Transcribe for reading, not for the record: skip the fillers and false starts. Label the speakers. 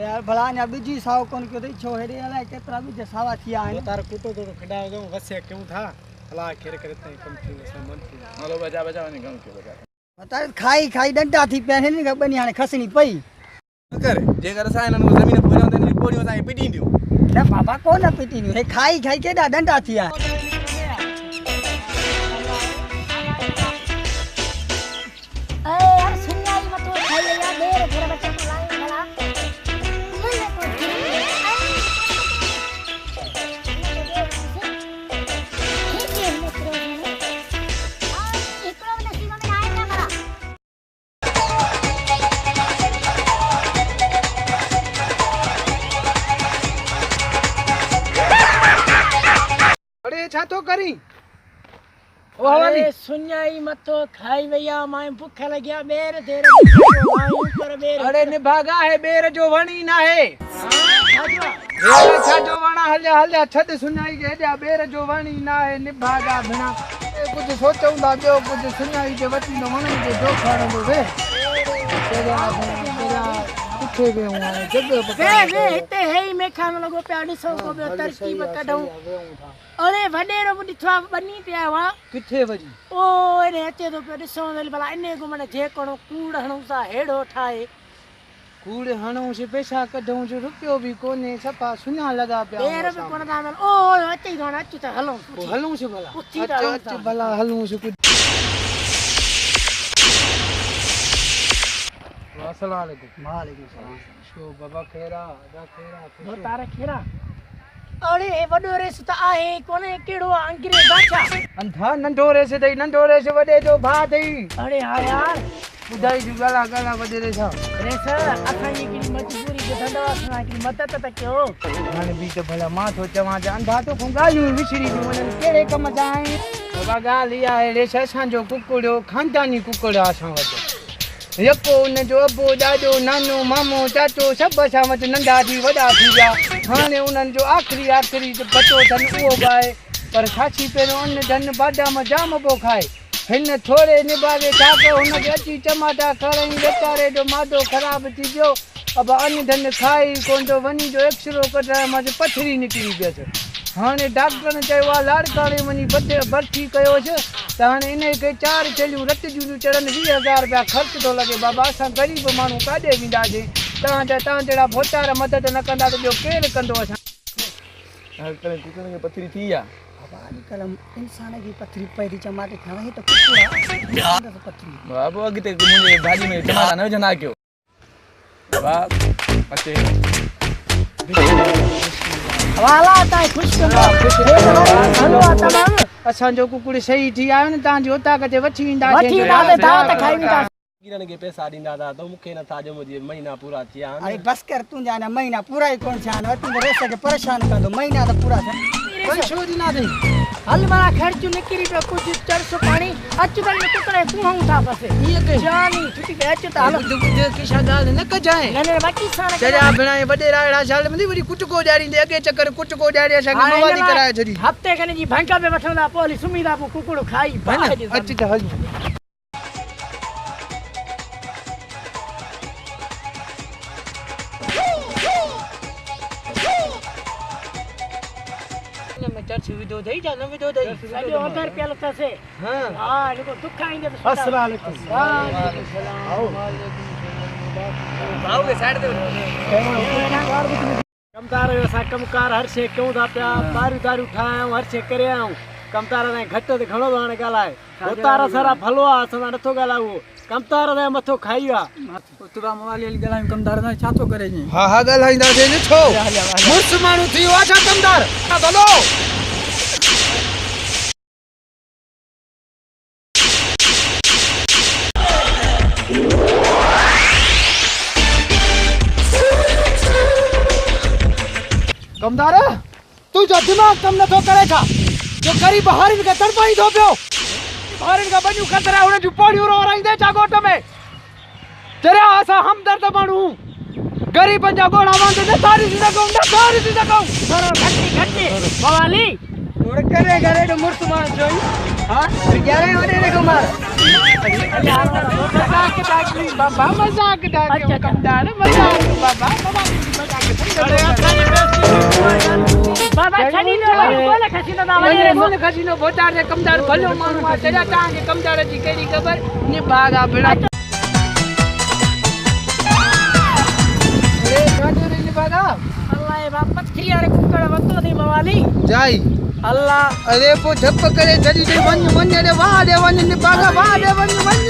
Speaker 1: यार भला ने बीजी साव कोन के दई छो हेरे अला केतरा बीजे सावा थिया है
Speaker 2: तार कुटो तो खड़ा हो जाऊं वसे क्यों था भला खेर करते हैं कम थी मन थी
Speaker 3: हलो बजा बजा ने कम के बजा
Speaker 1: बता खाई खाई डंडा थी पहने ने बनी हाने खसनी पई
Speaker 3: करे जे कर साइन न जमीन पहुंचा ने कोड़ियो ताई पीटी दियो
Speaker 1: रे बाबा कोन पीटी नी हे खाई खाई केडा डंडा थिया
Speaker 4: ए यार सुनियाई मत खाई ले यार देर तेरा बच्चा को लाइन भला मुझे को
Speaker 2: छा तो करी
Speaker 1: ओ वाली
Speaker 5: सुनियाई मतो खाई भैया मां भूख लग्या बेर देर मां ऊपर बेर
Speaker 2: अरे निभागा है बेर जो वणी ना है छा जो वणा हल छद सुनाई के जा बेर जो वणी ना है निभागा बिना कुछ सोचूं दा जो कुछ सुनाई के वती न वणी के जो खाणो वे तेरा कुथे वे हुआ जग
Speaker 5: वे हिते है ही में खान लगो पे 250 को तरकीब कढूं अरे वडेरो बुढा बनी पिया वा
Speaker 2: किथे वजी
Speaker 5: ओ ने अचे तो पे दिसो भला इने को मन जे कोणो कूड़ हणो सा हेड़ो ठाए
Speaker 2: कूड़ हणो से पैसा कढूं जो रुपयो भी कोने सपा सुना लगा पिया
Speaker 5: बेर पे कोन दामल ओ अचे कोन अच त हलो
Speaker 2: हलूं से भला
Speaker 5: अच
Speaker 2: भला हलूं से कुछ अस्सलाम वालेकुम
Speaker 1: वालेकुम सलाम
Speaker 2: शो बाबा खेरा
Speaker 5: वो तारा खेरा अरे वडो रेस त आहे कोने केड़ो अंग्रेज बादशाह
Speaker 2: अंधा नंढो रेस दई नंढो रेस वडे जो भा दई
Speaker 5: अरे हां यार
Speaker 2: बुधाई जो गला गला वडे रेस
Speaker 5: रेस अखाई की मजबूरी के धंधा सुना की मदद त क्यों
Speaker 2: हाने भी तो भला मां तो चवा जा अंधा तो गालियूं विछड़ी जो वने केड़े कम जाए बाबा गाली आहे रेस असा जो कुकुड़ो खानदानी कुकुड़ा असा वट यको उन जो अबो ॾाॾो नानो मामो चाचो सभु असां वटि नंढा थी वॾा थी विया हाणे उन्हनि जो आख़िरी जो बचो अथनि उहो बि आहे पर साची पहिरियों अन्न धन बादाम जाम पियो खाए हिन थोरे निभावे छा कयो हुनखे अची टमाटा खणई वेचारे जो मादो ख़राबु थी वियो अब अन्न धन खाए कोन थो वञी जो एक्सरो कढाए मां पथरी निकिरी पियसि हाणे डॉक्टरनि चयो आहे लाड़काणे वञी भर्ती कयोसि त हाणे इन खे 4 छलियूं रत जूं चढ़नि 20,000 रुपया ख़र्च थो लॻे बाबा असां ग़रीब माण्हू काॾे वेंदासीं तव्हां जहिड़ा भोचार मदद न कंदा त ॿियो केरु कंदो असां
Speaker 3: कुकड़ के पथरी थी या
Speaker 1: बाबा अॼुकल्ह इंसान की पथरी पई थी टमाटे खावे तो कुकुड़ा पथरी
Speaker 3: बाबू अगते मुझे भाजी में टमाटा न जना क्यों बाबा पचे
Speaker 5: वाला ता खुश हलो आता
Speaker 2: असां जो कुकुड़ सही थी आयो न तां जो उता कते वठी ईंदा
Speaker 5: दावत खाई वींदा
Speaker 3: किरण के पैसा दींदा था तो मुखे न था जो मुझे महीना पूरा थिया
Speaker 1: अरे बस कर तू जाना महीना पूरा ही कोन छान तू रेस के परेशान कर दो महीना तो पूरा था
Speaker 2: कोई छो दी ना दे
Speaker 5: हल मारा खर्च निकरी पे कुछ 400 पानी अचुदल में कुकड़े कुहूं था बस
Speaker 2: ये के
Speaker 5: जानी छुटी के अच ता हल
Speaker 2: जो किसा गाल न क जाए
Speaker 5: न बाकी साण
Speaker 2: चरा बनाए बडे राड़ा साल में वरी कुट को जारी दे अगे चक्कर कुट को जारी असा मवादी कराए छडी
Speaker 5: हफ्ते खने जी भंका पे वठंदा पोली सुमीदा पो कुकड़ो खाई
Speaker 2: अच त हल
Speaker 5: में चर्च विदो दई जा न विदो दई साडो अंदर पेल से हां देखो दुख आएंगे तो
Speaker 2: अस्सलाम वालेकुम
Speaker 3: आओ आओ के साइड दे
Speaker 2: कमदार असा कमकार हर से क्यों दा पिया दारू ठाया हर से करे आऊं कमतार ने घट ते घणो हाणे गालाए उतारा सारा भलो आ असा नथो गालाऊ कमतार ने मथो खाईवा तुरा मोबाइल वाली गालाए कमदार ने छा तो करे जी हां हां गालाईंदा से न छो मुर्स मानु थी वा छा कमदार भलो कमदार तू जो दिमाग कम न तो करे छा जो गरीब हारिन के तड़पाई दो पियो हारिन का बन्यू खतरा उन जो पौड़ी रो राइंदे चा गोट में जरा असा हमदर्द मानू गरीब जा गोड़ा वांदे न तारी सी सकूं सरो घटी बवाली
Speaker 1: करे करे मुर्स मान जोई हां 11 वडे ने को मार
Speaker 2: बाबा मजाक डाके कमदार मजाक बाबा
Speaker 5: बाबा छड़ी लो बोले खसीनो ना
Speaker 2: वने मोन खसीनो बोतार ने कमदार भलो मानु आ तेरा तांगे कमदार जी केड़ी खबर ने भागा बेड़ा ए काटे रे ने भागा
Speaker 5: अल्लाह बाप पत्थरी रे कुकड़ वतो दी मवाली
Speaker 2: जाई
Speaker 5: अल्लाह
Speaker 2: अरे पो झप करे जड़ी दे वन वन रे वाह दे वन ने भागा वाह दे वन वन